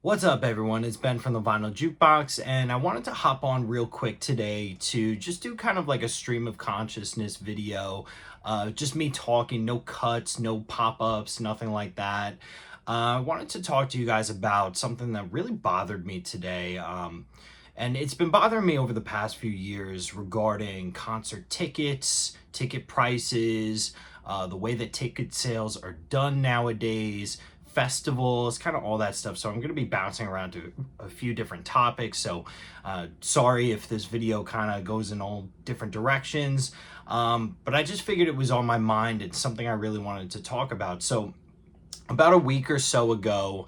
What's up, everyone? It's Ben from the Vinyl Jukebox, and I wanted to hop on real quick today to just do kind of like a stream of consciousness video. Just me talking, no cuts, no pop-ups, nothing like that. I wanted to talk to you guys about something that really bothered me today. And it's been bothering me over the past few years regarding concert tickets, ticket prices, the way that ticket sales are done nowadays, festivals, kind of all that stuff. So I'm going to be bouncing around to a few different topics. So sorry if this video kind of goes in all different directions. But I just figured it was on my mind. It's something I really wanted to talk about. So about a week or so ago,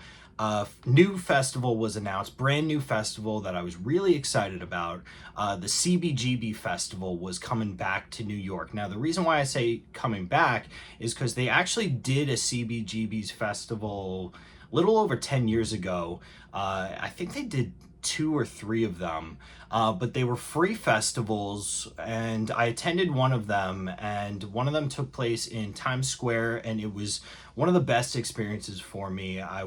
new festival was announced, brand new festival that I was really excited about. The CBGB Festival was coming back to New York. Now, the reason why I say coming back is because they actually did a CBGB's festival a little over 10 years ago. I think they did 2 or 3 of them, but they were free festivals, and I attended one of them, and one of them took place in Times Square, and it was one of the best experiences for me. I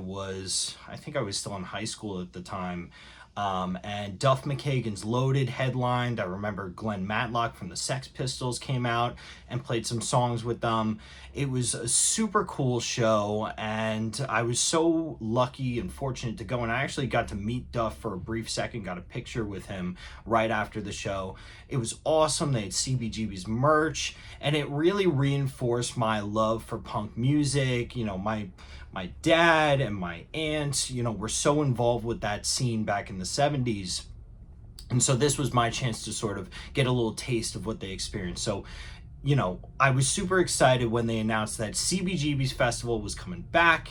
think I was still in high school at the time. And Duff McKagan's Loaded headlined. I remember Glenn Matlock from the Sex Pistols came out and played some songs with them. It was a super cool show, and I was so lucky and fortunate to go, and I actually got to meet Duff for a brief second, got a picture with him right after the show. It was awesome. They had CBGB's merch, and it really reinforced my love for punk music. You know, my dad and my aunt, were so involved with that scene back in the 70s. And so this was my chance to sort of get a little taste of what they experienced. So, I was super excited when they announced that CBGB's festival was coming back.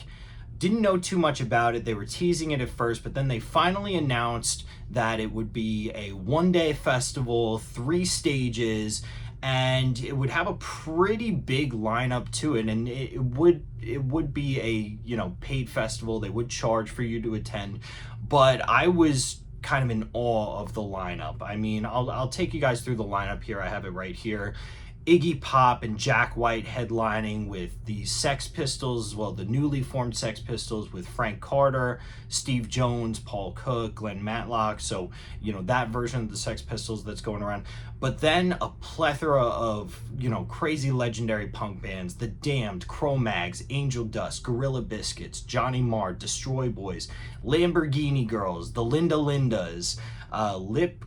Didn't know too much about it. They were teasing it at first, but then they finally announced that it would be a one-day festival, 3 stages, and it would have a pretty big lineup to it, and it would be a paid festival. They would charge for you to attend, but I was kind of in awe of the lineup. I mean, I'll take you guys through the lineup here. I have it right here. Iggypop and Jackwhite headlining with the Sex Pistols, the newly formed Sex Pistols, with Frank Carter, Steve Jones, Paul Cook, Glenn Matlock. So, that version of the Sex Pistols that's going around. But then a plethora of, crazy legendary punk bands: The Damned, Cro-Mags, Angel Dust, Gorilla Biscuits, Johnny Marr, Destroy Boys, Lamborghini Girls, the Linda Lindas, Lip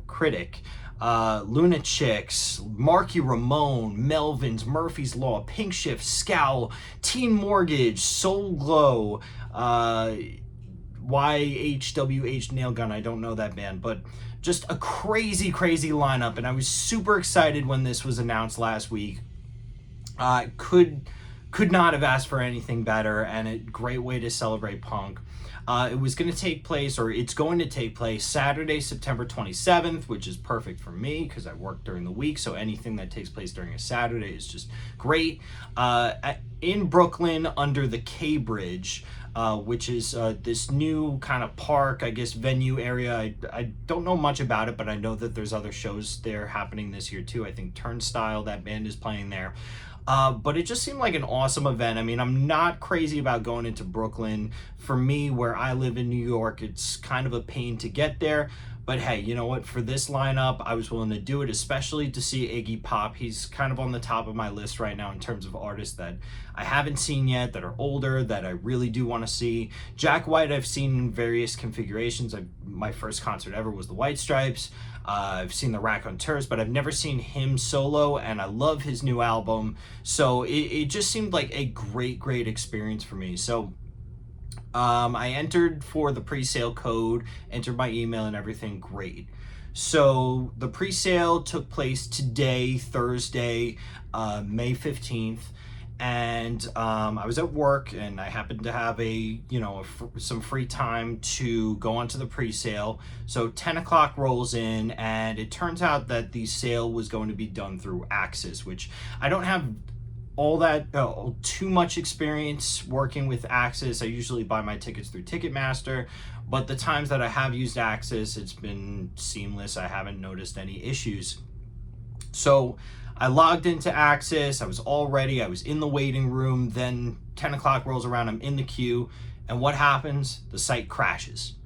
Critic, Luna Chicks, Marky Ramone, Melvins, Murphy's Law, Pink Shift, Scowl, Teen Mortgage, Soul Glow, YHWH Nailgun. I don't know that band, but just a crazy lineup, and I was super excited when this was announced last week. Could not have asked for anything better, and a great way to celebrate punk. It's going to take place Saturday, September 27th, which is perfect for me because I work during the week, so anything that takes place during a Saturday is just great. In Brooklyn, under the K Bridge, which is this new kind of park, I guess, venue area. I don't know much about it, but I know that there's other shows there happening this year too. I think Turnstile, that band, is playing there. But it just seemed like an awesome event. I mean, I'm not crazy about going into Brooklyn. For me, where I live in New York, it's kind of a pain to get there. But hey, you know what? For this lineup, I was willing to do it, especially to see Iggypop. He's kind of on the top of my list right now in terms of artists that I haven't seen yet, that are older, that I really do want to see. Jackwhite I've seen in various configurations. My first concert ever was the White Stripes. I've seen the Raconteurs, but I've never seen him solo, and I love his new album. So it just seemed like a great experience for me. So I entered for the pre-sale code, entered my email and everything. Great. So the pre-sale took place today, Thursday, May 15th. And I was at work, and I happened to have some free time to go onto the pre-sale. So 10 o'clock rolls in, and it turns out that the sale was going to be done through Axis, which I don't have all that too much experience working with Axis. I usually buy my tickets through Ticketmaster, but the times that I have used Axis, it's been seamless. I haven't noticed any issues. So I logged into Axis. I was all ready. I was in the waiting room. Then 10 o'clock rolls around. I'm in the queue. And what happens? The site crashes.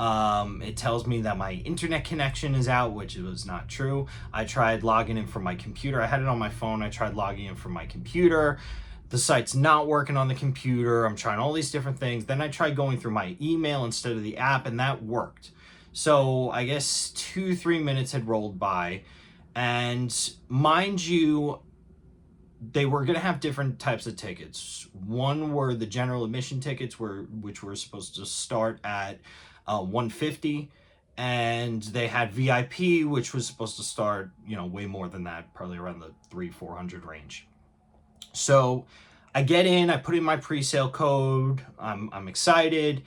It tells me that my internet connection is out, which was not true. I tried logging in from my computer. I had it on my phone. I tried logging in from my computer. The site's not working on the computer. I'm trying all these different things. Then I tried going through my email instead of the app, and that worked. So I guess 2-3 minutes had rolled by. And mind you, they were going to have different types of tickets. One were the general admission tickets, which were supposed to start at $150, and they had VIP, which was supposed to start, way more than that, probably around the $300-400 range. So I get in, I put in my pre-sale code, I'm excited,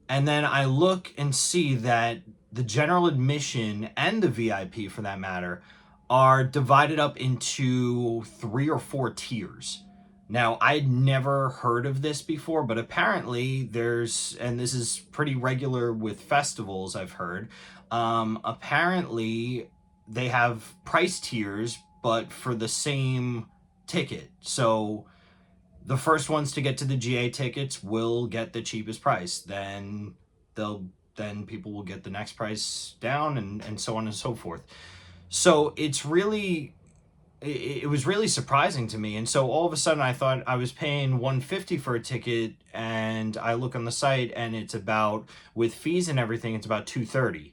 and then I look and see that the general admission and the VIP, for that matter, are divided up into 3 or 4 tiers. Now, I'd never heard of this before, but apparently and this is pretty regular with festivals, I've heard, apparently they have price tiers, but for the same ticket. So the first ones to get to the GA tickets will get the cheapest price. Then people will get the next price down, and so on and so forth. So it was really surprising to me. And so all of a sudden I thought I was paying $150 for a ticket, and I look on the site and it's about, with fees and everything, it's about $230.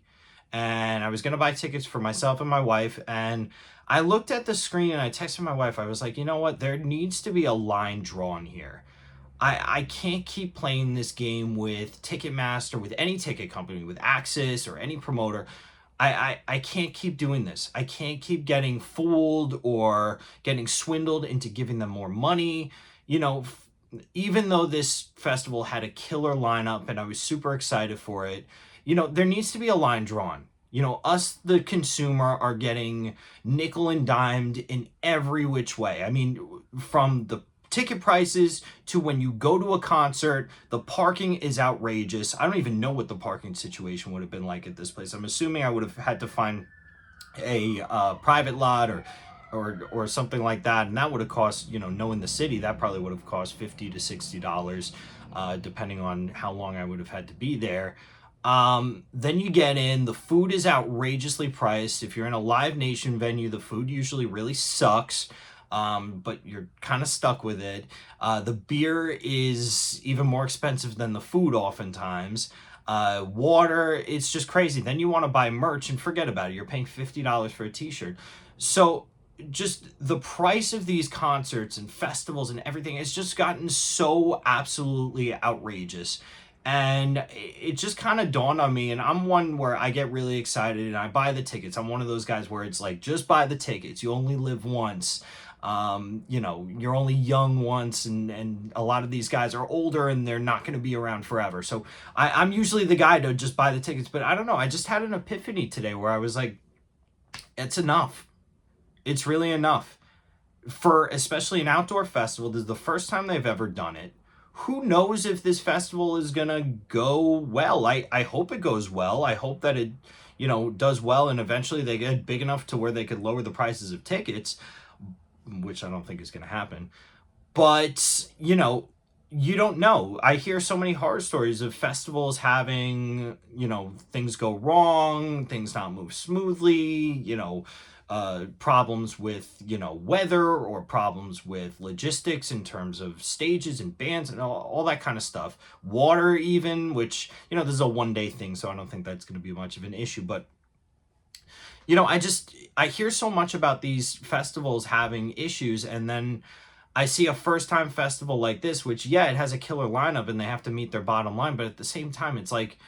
And I was going to buy tickets for myself and my wife, and I looked at the screen and I texted my wife. I was like, you know what? There needs to be a line drawn here. I can't keep playing this game with Ticketmaster, with any ticket company, with Axis or any promoter. I can't keep doing this. I can't keep getting fooled or getting swindled into giving them more money. Even though this festival had a killer lineup and I was super excited for it, there needs to be a line drawn. Us, the consumer, are getting nickel and dimed in every which way. I mean, from the ticket prices to when you go to a concert, the parking is outrageous. I don't even know what the parking situation would have been like at this place. I'm assuming I would have had to find a private lot or something like that, and that would have cost, knowing the city, that probably would have cost $50 to $60, depending on how long I would have had to be there. Then you get in, the food is outrageously priced. If you're in a Live Nation venue, the food usually really sucks. But you're kind of stuck with it. The beer is even more expensive than the food oftentimes. Water, it's just crazy. Then you want to buy merch and forget about it. You're paying $50 for a t-shirt. So just the price of these concerts and festivals and everything has just gotten so absolutely outrageous. And it just kind of dawned on me, and I'm one where I get really excited and I buy the tickets. I'm one of those guys where it's like, just buy the tickets. You only live once. You're only young once, and a lot of these guys are older and they're not going to be around forever. So I'm usually the guy to just buy the tickets, but I don't know. I just had an epiphany today where I was like, it's enough. It's really enough. For especially an outdoor festival, this is the first time they've ever done it. Who knows if this festival is going to go well? I hope it goes well. I hope that it, does well, and eventually they get big enough to where they could lower the prices of tickets, which I don't think is going to happen. But, you don't know. I hear so many horror stories of festivals having, things go wrong, things not move smoothly, problems with, weather, or problems with logistics in terms of stages and bands and all that kind of stuff. Water even, which, this is a one-day thing, so I don't think that's going to be much of an issue. But I hear so much about these festivals having issues, and then I see a first-time festival like this, which, yeah, it has a killer lineup and they have to meet their bottom line, but at the same time, it's like,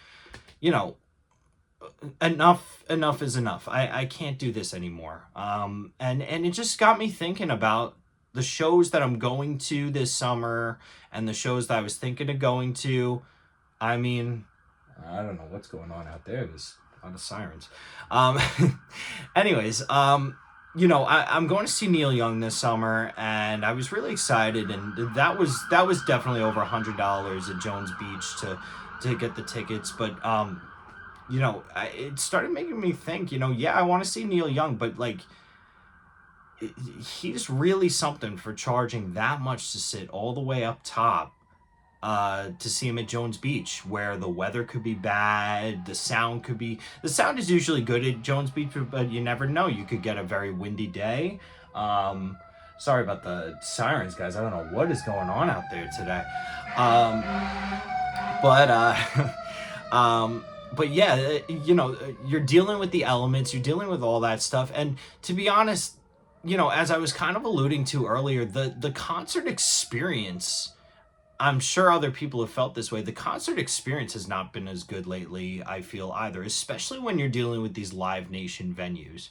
enough is enough. I can't do this anymore. And it just got me thinking about the shows that I'm going to this summer and the shows that I was thinking of going to. I mean, I don't know what's going on out there. There's a lot of sirens. Anyways, I'm going to see Neil Young this summer, and I was really excited, and that was definitely over $100 at Jones Beach to get the tickets. But it started making me think, I want to see Neil Young, but like, he's really something for charging that much to sit all the way up top to see him at Jones Beach, where the weather could be bad, the sound is usually good at Jones Beach, but you never know. You could get a very windy day. Um, Sorry about the sirens, guys. I don't know what is going on out there today. Um, but um, but yeah, you're dealing with the elements, you're dealing with all that stuff, and to be honest, as I was kind of alluding to earlier, the concert experience, I'm sure other people have felt this way. The concert experience has not been as good lately, I feel, either, especially when you're dealing with these Live Nation venues.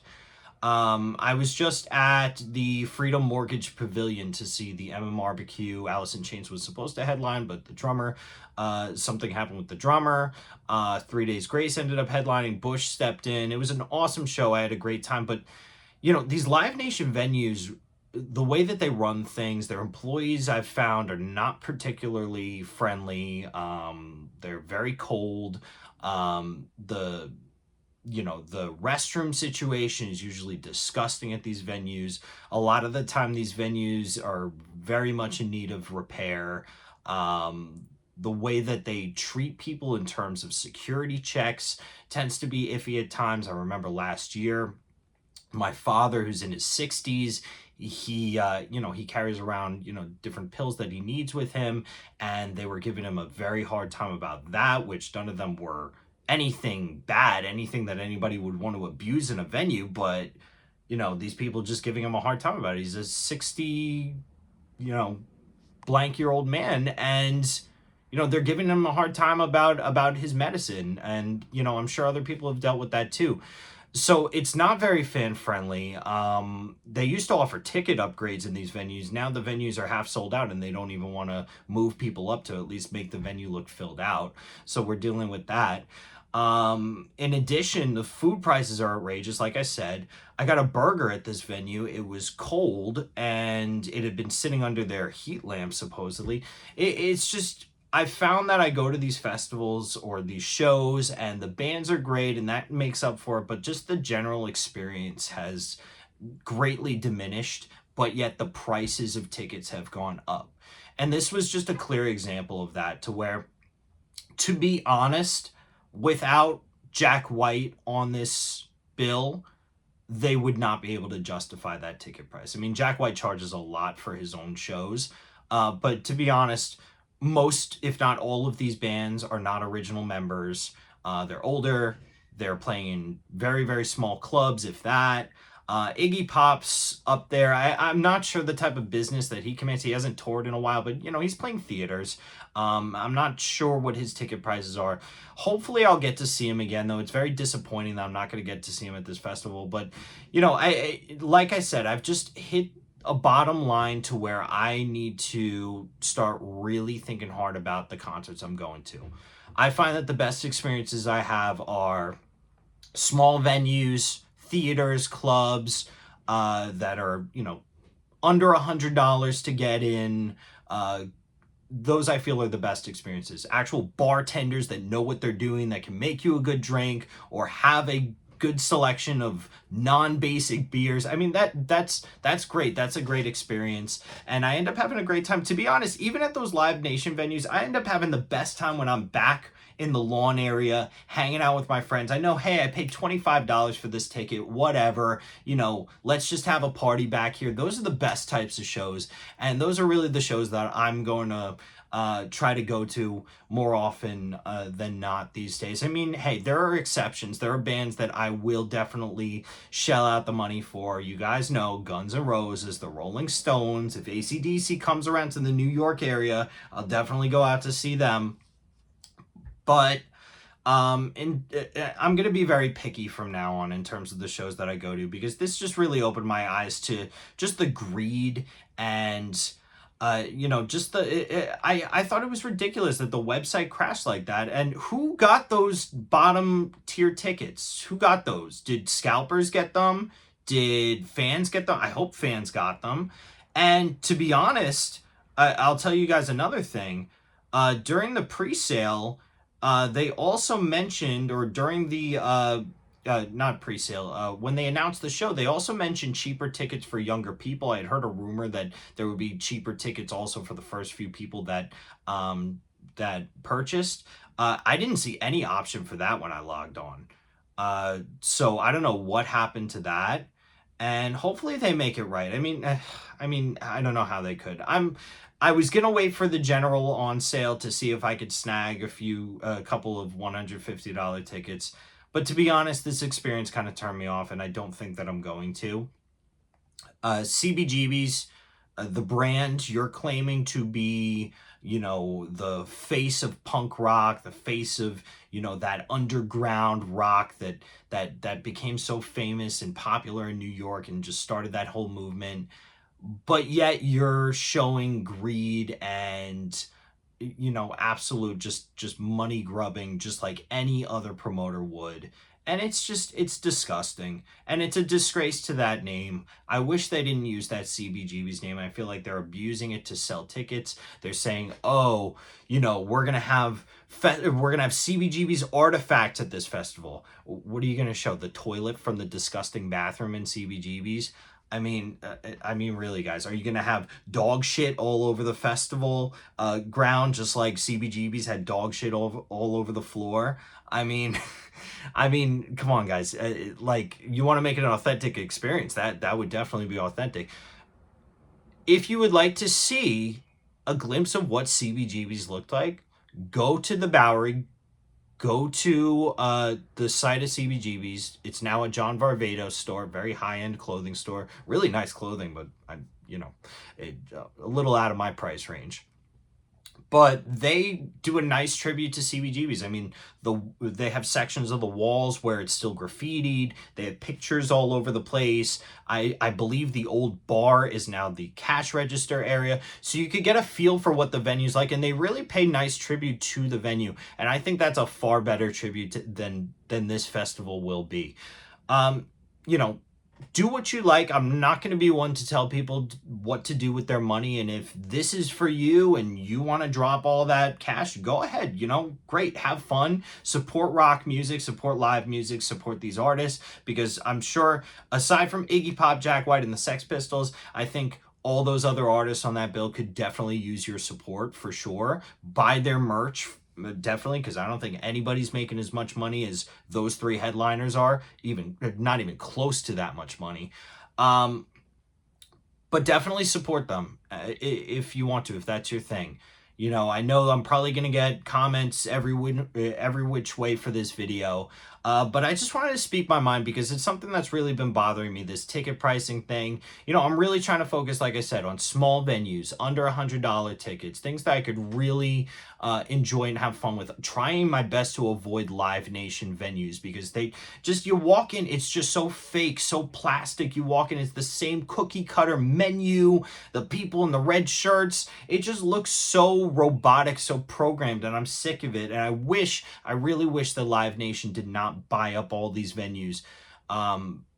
I was just at the Freedom Mortgage Pavilion to see the MMRBQ. Alice in Chains was supposed to headline, but the drummer, something happened with the drummer. 3 Days Grace ended up headlining. Bush stepped in. It was an awesome show. I had a great time. But, these Live Nation venues, the way that they run things, their employees, I've found, are not particularly friendly. They're very cold. The restroom situation is usually disgusting at these venues. A lot of the time, these venues are very much in need of repair. The way that they treat people in terms of security checks tends to be iffy at times. I remember last year, my father, who's in his 60s, he carries around, different pills that he needs with him, and they were giving him a very hard time about that, which none of them were anything bad, anything that anybody would want to abuse in a venue, but these people just giving him a hard time about it. He's a 60, blank year old man, and they're giving him a hard time about his medicine, and I'm sure other people have dealt with that too. So it's not very fan friendly. They used to offer ticket upgrades in these venues. Now the venues are half sold out, and they don't even want to move people up to at least make the venue look filled out. So we're dealing with that. In addition, the food prices are outrageous. Like I said, I got a burger at this venue. It was cold, and it had been sitting under their heat lamp, supposedly. It's just, I found that I go to these festivals or these shows, and the bands are great, and that makes up for it, but just the general experience has greatly diminished, but yet the prices of tickets have gone up. And this was just a clear example of that, to where, to be honest, without Jack White on this bill, they would not be able to justify that ticket price. I mean, Jack White charges a lot for his own shows, but to be honest, most, if not all, of these bands are not original members. They're older. They're playing in very, very small clubs, if that. Iggy Pop's up there. I'm not sure the type of business that he commands. He hasn't toured in a while, but he's playing theaters. I'm not sure what his ticket prices are. Hopefully I'll get to see him again, though. It's very disappointing that I'm not going to get to see him at this festival. But, like I said, I've just hit a bottom line to where I need to start really thinking hard about the concerts I'm going to. I find that the best experiences I have are small venues, theaters, clubs, that are, under $100 to get in. Those I feel are the best experiences. Actual bartenders that know what they're doing, that can make you a good drink or have a good selection of non-basic beers. I mean, that's great. That's a great experience. And I end up having a great time. To be honest, even at those Live Nation venues, I end up having the best time when I'm back in the lawn area, hanging out with my friends. I know, hey, I paid $25 for this ticket, whatever, let's just have a party back here. Those are the best types of shows. And those are really the shows that I'm going to try to go to more often than not these days. I mean, hey, there are exceptions. There are bands that I will definitely shell out the money for. You guys know Guns N' Roses, the Rolling Stones. If AC/DC comes around to the New York area, I'll definitely go out to see them. But I'm going to be very picky from now on in terms of the shows that I go to, because this just really opened my eyes to just the greed and, just I thought it was ridiculous that the website crashed like that. And who got those bottom tier tickets? Who got those? Did scalpers get them? Did fans get them? I hope fans got them. And to be honest, I'll tell you guys another thing. During the pre-sale, they also mentioned, or during the not pre-sale. When they announced the show, they also mentioned cheaper tickets for younger people. I had heard a rumor that there would be cheaper tickets also for the first few people that that purchased. I didn't see any option for that when I logged on. So I don't know what happened to that, and hopefully they make it right. I don't know how they could. I was gonna wait for the general on sale to see if I could snag a couple of $150 tickets, but to be honest, this experience kind of turned me off, and I don't think that I'm going to. CBGB's, the brand you're claiming to be, the face of punk rock, the face of, that underground rock that became so famous and popular in New York and just started that whole movement. But yet you're showing greed and, absolute just money grubbing, just like any other promoter would. And it's disgusting, and it's a disgrace to that name. I wish they didn't use that CBGB's name. I feel like they're abusing it to sell tickets. They're saying, oh, we're gonna have CBGB's artifacts at this festival. What are you gonna show? The toilet from the disgusting bathroom in CBGB's? Really, guys, are you gonna have dog shit all over the festival ground, just like CBGB's had dog shit all over the floor? I mean, come on, guys. Like, you want to make it an authentic experience? That would definitely be authentic. If you would like to see a glimpse of what CBGB's looked like, go to the Bowery. Go to the site of CBGB's. It's now a John Varvatos store, very high-end clothing store. Really nice clothing, but a little out of my price range. But they do a nice tribute to CBGB's. They have sections of the walls where it's still graffitied. They have pictures all over the place. I believe the old bar is now the cash register area. So you could get a feel for what the venue's like, and they really pay nice tribute to the venue. And I think that's a far better tribute than this festival will be. Do what you like. I'm not going to be one to tell people what to do with their money. And if this is for you and you want to drop all that cash, go ahead. Great. Have fun. Support rock music, support live music, support these artists. Because I'm sure, aside from Iggy Pop, Jackwhite, and the Sex Pistols, I think all those other artists on that bill could definitely use your support for sure. Buy their merch. Definitely, because I don't think anybody's making as much money as those three headliners are, not even close to that much money. But definitely support them if you want to, if that's your thing. I know I'm probably going to get comments every which way for this video, but I just wanted to speak my mind because it's something that's really been bothering me, this ticket pricing thing. I'm really trying to focus, like I said, on small venues, under $100 tickets, things that I could really enjoy and have fun with. Trying my best to avoid Live Nation venues because you walk in, it's just so fake, so plastic. You walk in, it's the same cookie cutter menu, the people in the red shirts. It just looks so robotic, so programmed, and I'm sick of it. And I really wish that Live Nation did not buy up all these venues,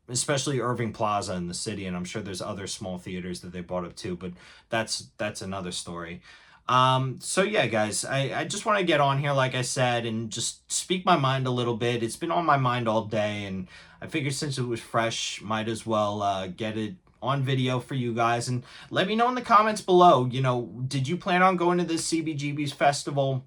especially Irving Plaza in the city, and I'm sure there's other small theaters that they bought up too, but that's another story. So yeah, guys, I just want to get on here, like I said, and just speak my mind a little bit. It's been on my mind all day, and I figured since it was fresh, might as well get it on video for you guys. And let me know in the comments below, did you plan on going to this CBGB's festival?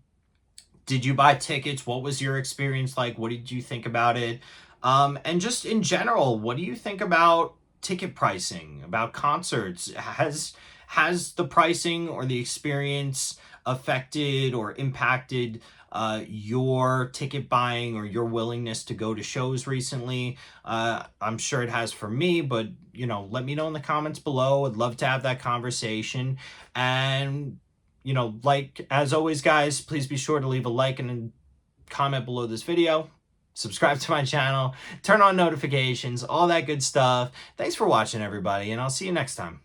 Did you buy tickets? What was your experience like? What did you think about it? And just in general, what do you think about ticket pricing, about concerts? Has the pricing or the experience affected or impacted your ticket buying or your willingness to go to shows recently? I'm sure it has for me, but let me know in the comments below. I'd love to have that conversation. And like as always, guys, please be sure to leave a like and a comment below this video. Subscribe to my channel, turn on notifications, all that good stuff. Thanks for watching, everybody, and I'll see you next time.